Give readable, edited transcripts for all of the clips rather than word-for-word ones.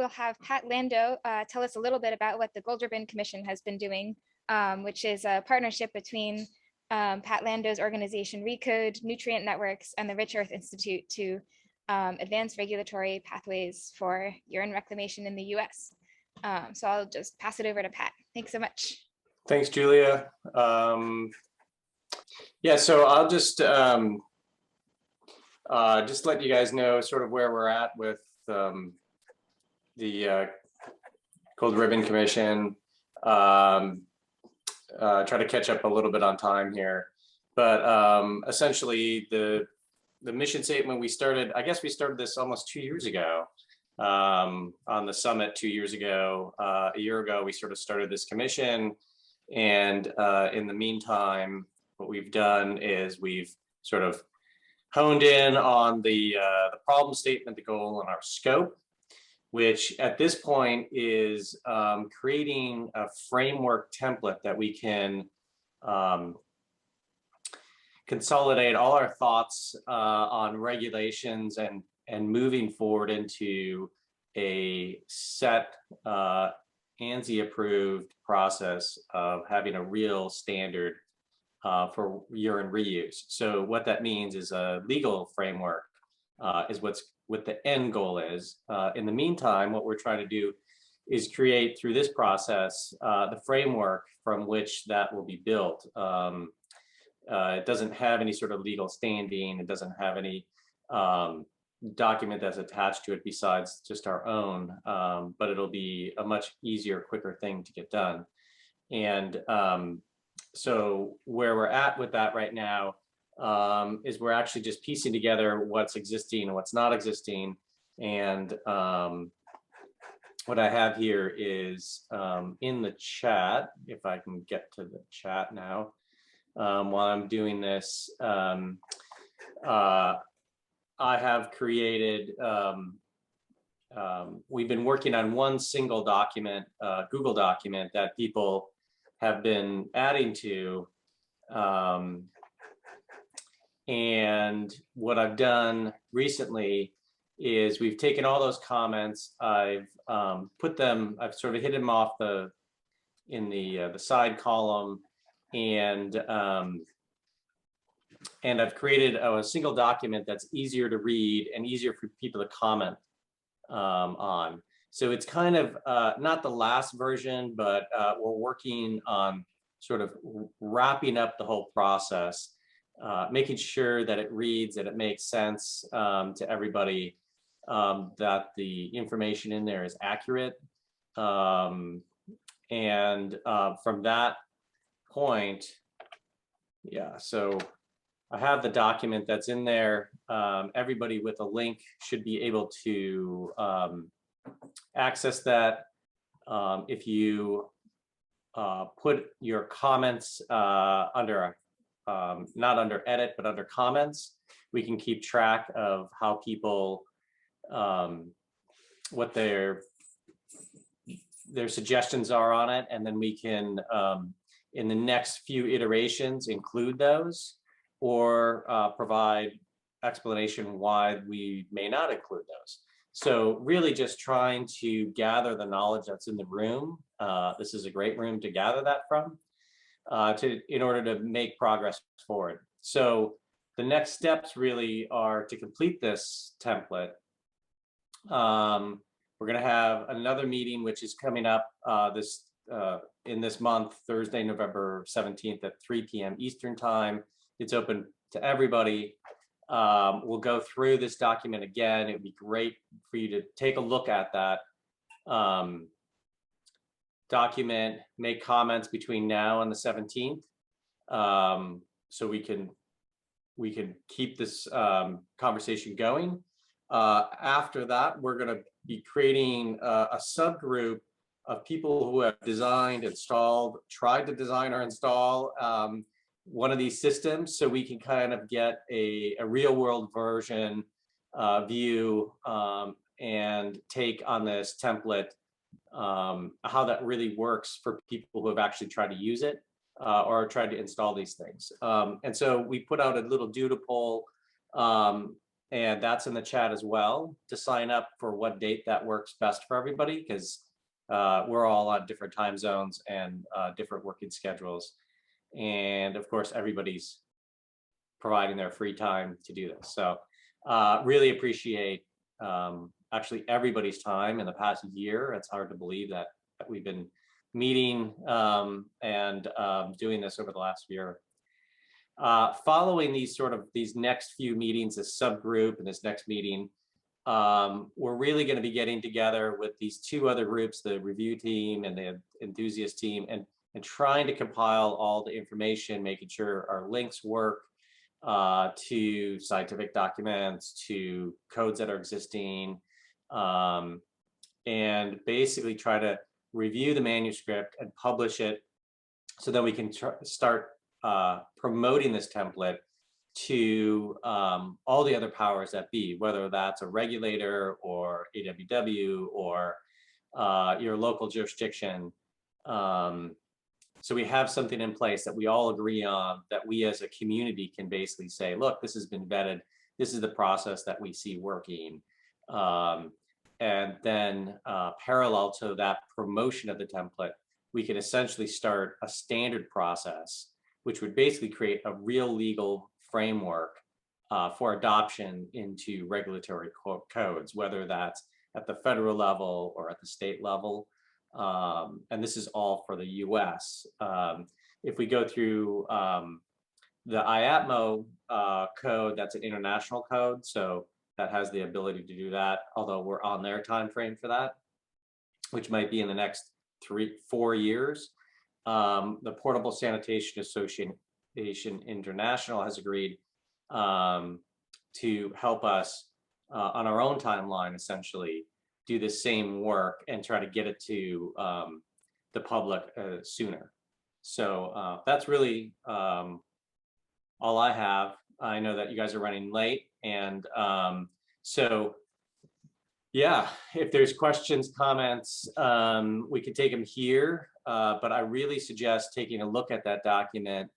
we'll have Pat Lando tell us a little bit about what the Gold Ribbon Commission has been doing, which is a partnership between Pat Lando's organization Recode, Nutrient Networks, and the Rich Earth Institute to advance regulatory pathways for urine reclamation in the US. So I'll just pass it over to Pat. Thanks so much. Thanks, Julia. Yeah, so I'll just let you guys know sort of where we're at with the Gold Ribbon Commission. Try to catch up a little bit on time here, but essentially the mission statement we started, I guess we started this almost 2 years ago on the summit 2 years ago. A year ago, we sort of started this commission, and in the meantime, what we've done is we've sort of honed in on the problem statement, the goal, and our scope, which at this point is creating a framework template that we can consolidate all our thoughts on regulations and moving forward into a set ANSI approved process of having a real standard for urine reuse. So what that means is a legal framework is what the end goal is. In the meantime, what we're trying to do is create through this process the framework from which that will be built. It doesn't have any sort of legal standing. It doesn't have any document that's attached to it besides just our own, but it'll be a much easier, quicker thing to get done. And so where we're at with that right now is we're actually just piecing together what's existing and what's not existing. And what I have here is in the chat, if I can get to the chat now, while I'm doing this, I have created, we've been working on one single document, Google document that people have been adding to. And what I've done recently is we've taken all those comments, I've put them, I've sort of hit them off in the side column, and I've created a single document that's easier to read and easier for people to comment on. So it's kind of not the last version, but we're working on sort of wrapping up the whole process, making sure that it reads, that it makes sense to everybody, that the information in there is accurate. And from that point, yeah, so I have the document that's in there. Everybody with a link should be able to access that. If you put your comments under, not under edit, but under comments, we can keep track of how people, what their suggestions are on it. And then we can, in the next few iterations, include those, or provide explanation why we may not include those. So really just trying to gather the knowledge that's in the room. This is a great room to gather that from, in order to make progress forward. So the next steps really are to complete this template. We're going to have another meeting, which is coming up in this month, Thursday, November 17th at 3 p.m. Eastern time. It's open to everybody. We'll go through this document again. It would be great for you to take a look at that document, make comments between now and the 17th, so we can keep this conversation going. After that, we're going to be creating a subgroup of people who have designed, installed, tried to design or install one of these systems, so we can kind of get a real world version view and take on this template, how that really works for people who have actually tried to use it or tried to install these things. And so we put out a little doodle poll And that's in the chat as well to sign up for what date that works best for everybody, because we're all on different time zones and different working schedules. And of course, everybody's providing their free time to do this. So really appreciate actually everybody's time in the past year. It's hard to believe that we've been meeting and doing this over the last year. Following these next few meetings, this subgroup and this next meeting, we're really going to be getting together with these two other groups, the review team and the enthusiast team, and trying to compile all the information, making sure our links work to scientific documents, to codes that are existing, and basically try to review the manuscript and publish it so that we can start promoting this template to all the other powers that be, whether that's a regulator or AWW or your local jurisdiction. So we have something in place that we all agree on, that we as a community can basically say, look, this has been vetted. This is the process that we see working. And then parallel to that promotion of the template, we can essentially start a standard process, which would basically create a real legal framework for adoption into regulatory codes, whether that's at the federal level or at the state level. And this is all for the US. If we go through the IATMO code, that's an international code, so that has the ability to do that, although we're on their time frame for that, which might be in the next 3-4 years. The Portable Sanitation Association International has agreed to help us on our own timeline, essentially, do the same work and try to get it to the public sooner. So that's really all I have. I know that you guys are running late, and so yeah, if there's questions, comments, we could take them here, but I really suggest taking a look at that document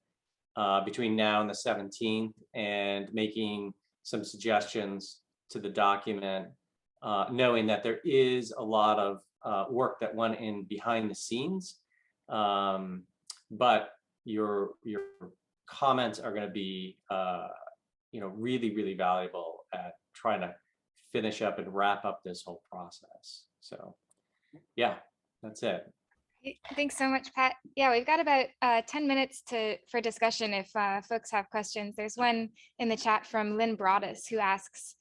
between now and the 17th and making some suggestions to the document, knowing that there is a lot of work that went in behind the scenes, but your comments are going to be really, really valuable at trying to finish up and wrap up this whole process. So yeah, that's it. Thanks so much, Pat. Yeah, we've got about 10 minutes for discussion if folks have questions. There's one in the chat from Lynn Broadus who asks,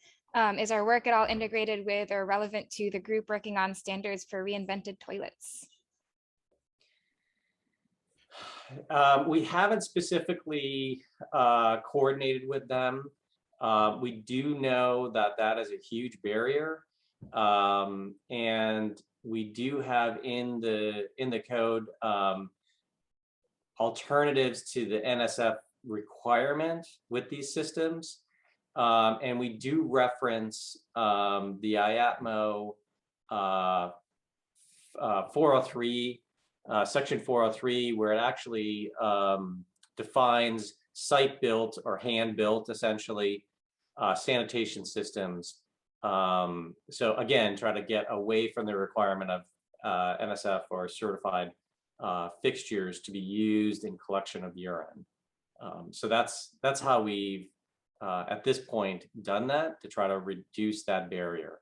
is our work at all integrated with or relevant to the group working on standards for reinvented toilets? We haven't specifically coordinated with them. We do know that that is a huge barrier, and we do have in the code alternatives to the NSF requirement with these systems, and we do reference the IATMO 403, section 403, where it actually defines site-built or hand-built, essentially, sanitation systems. So again, try to get away from the requirement of NSF or certified fixtures to be used in collection of urine. So that's how we've at this point done that, to try to reduce that barrier.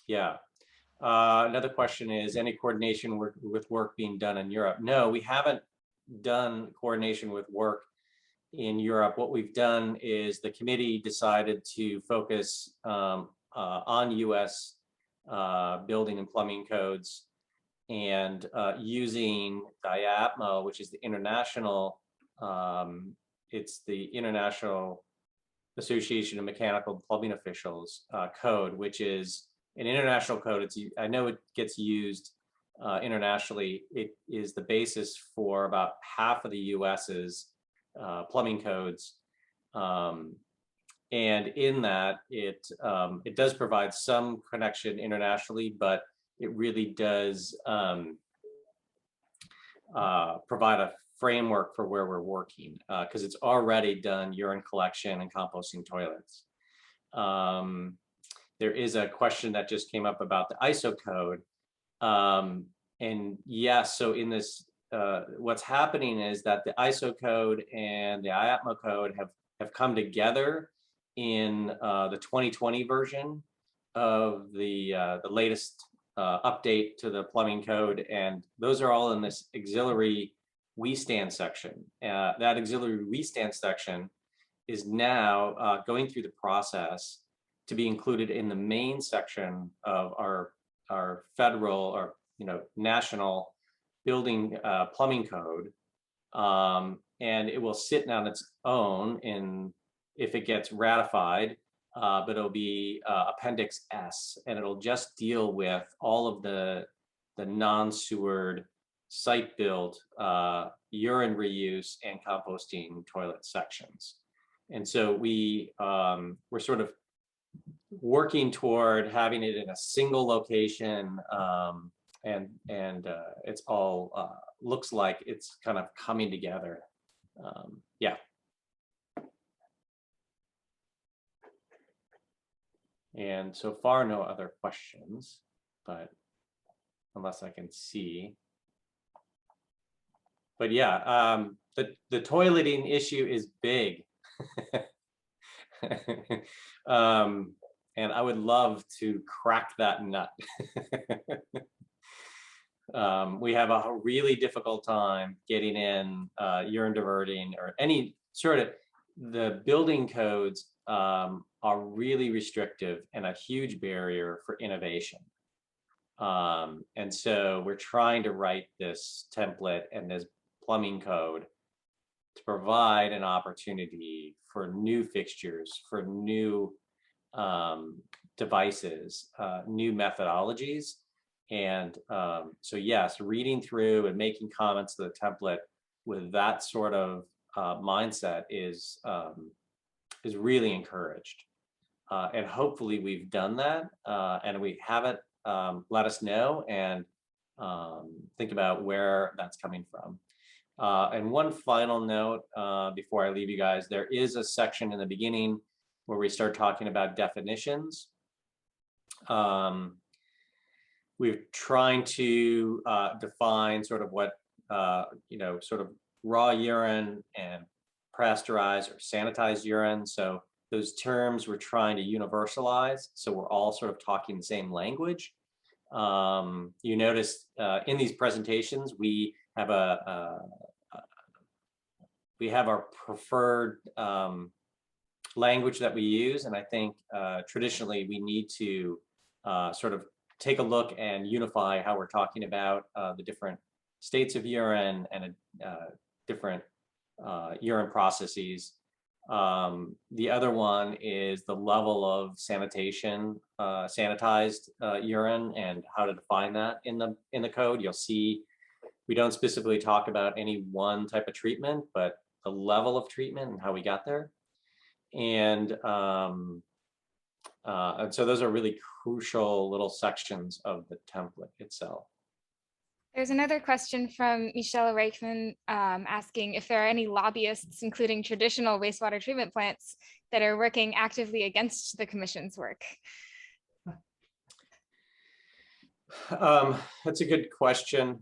Yeah. Another question is, any coordination with work being done in Europe? No, we haven't done coordination with work in Europe. What we've done is the committee decided to focus on US building and plumbing codes, and using IATMO, which is the international, it's the International Association of Mechanical and Plumbing Officials code, which is an international code. I know it gets used internationally. It is the basis for about half of the US's plumbing codes, and in that it does provide some connection internationally, but it really does provide a framework for where we're working, because it's already done urine collection and composting toilets. There is a question that just came up about the ISO code. And yes, so in this, what's happening is that the ISO code and the IAPMA code have come together in the 2020 version of the latest update to the plumbing code, and those are all in this auxiliary we stand section. That auxiliary we stand section is now going through the process to be included in the main section of our federal or national building plumbing code, and it will sit on its own if it gets ratified, but it'll be Appendix S, and it'll just deal with all of the non-sewered site-built urine reuse and composting toilet sections. And so we're sort of working toward having it in a single location, and it's all looks like it's kind of coming together. Yeah. And so far, no other questions, but unless I can see. But yeah, the toileting issue is big. And I would love to crack that nut. We have a really difficult time getting in urine diverting or any sort of, the building codes are really restrictive and a huge barrier for innovation. And so we're trying to write this template and this plumbing code to provide an opportunity for new fixtures, for new devices, new methodologies. And so yes, reading through and making comments to the template with that sort of mindset is really encouraged. And hopefully we've done that, and we haven't, let us know and think about where that's coming from. And one final note before I leave you guys, there is a section in the beginning where we start talking about definitions. We're trying to define sort of what, sort of raw urine and pasteurized or sanitized urine. So those terms we're trying to universalize, so we're all sort of talking the same language. You notice in these presentations we have our preferred language that we use, and I think traditionally we need to sort of take a look and unify how we're talking about the different states of urine and different urine processes. The other one is the level of sanitation, sanitized urine, and how to define that in the code. You'll see we don't specifically talk about any one type of treatment, but the level of treatment and how we got there. And so those are really crucial little sections of the template itself. There's another question from Michelle Reichman asking if there are any lobbyists, including traditional wastewater treatment plants, that are working actively against the Commission's work. That's a good question.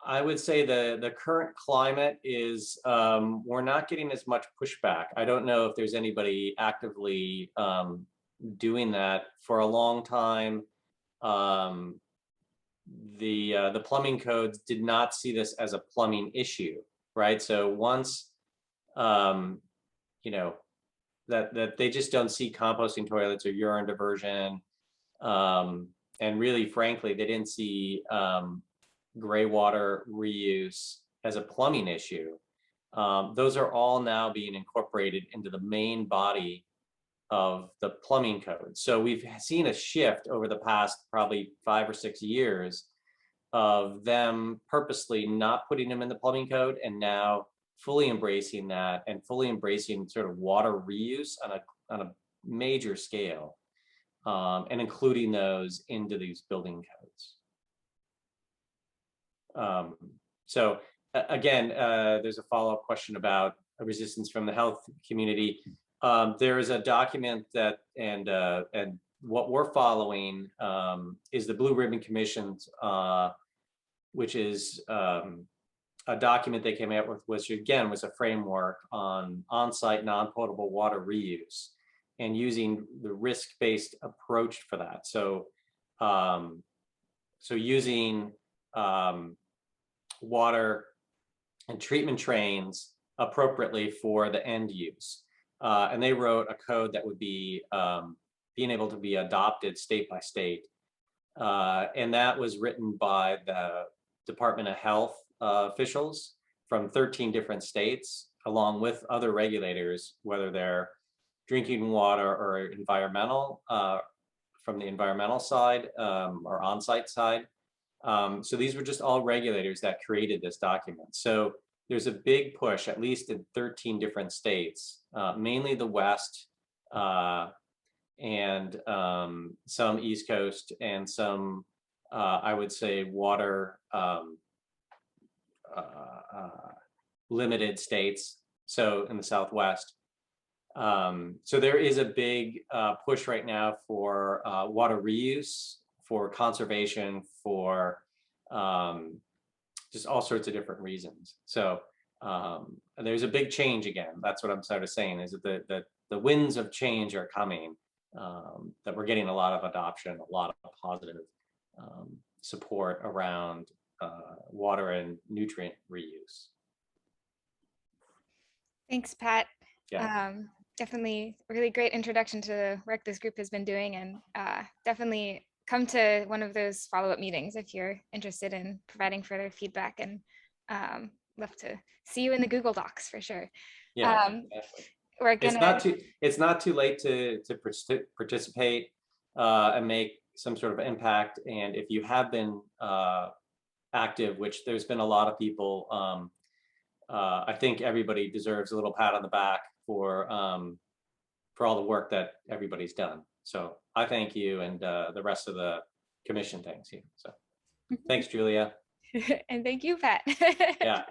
I would say the current climate is we're not getting as much pushback. I don't know if there's anybody actively doing that. For a long time, the plumbing codes did not see this as a plumbing issue, right? So once that they just don't see composting toilets or urine diversion, and really frankly they didn't see gray water reuse as a plumbing issue. Those are all now being incorporated into the main body of the plumbing code. So we've seen a shift over the past probably 5 or 6 years of them purposely not putting them in the plumbing code, and now fully embracing that and fully embracing sort of water reuse on a major scale, and including those into these building codes. So again, there's a follow-up question about resistance from the health community. There is a document that, and what we're following is the Blue Ribbon Commission's, which is a document they came out with, which again was a framework on on-site non-potable water reuse and using the risk-based approach for that. So, using water and treatment trains appropriately for the end use. And they wrote a code that would be being able to be adopted state by state. And that was written by the Department of Health officials from 13 different states, along with other regulators, whether they're drinking water or environmental, from the environmental side or on-site side. So these were just all regulators that created this document. So there's a big push, at least in 13 different states, mainly the West, and some East Coast, and some, I would say, water limited states, so in the Southwest. So there is a big push right now for water reuse, for conservation, for just all sorts of different reasons. So there's a big change again. That's what I'm sort of saying, is that the winds of change are coming, that we're getting a lot of adoption, a lot of positive support around water and nutrient reuse. Thanks, Pat. Yeah. Definitely a really great introduction to the work this group has been doing, and definitely come to one of those follow-up meetings if you're interested in providing further feedback, and love to see you in the Google Docs for sure. Yeah. We're gonna. It's not too late to participate and make some sort of impact. And if you have been active, which there's been a lot of people, I think everybody deserves a little pat on the back for all the work that everybody's done. So I thank you, and the rest of the commission thanks you. So thanks, Julia. And thank you, Pat. Yeah.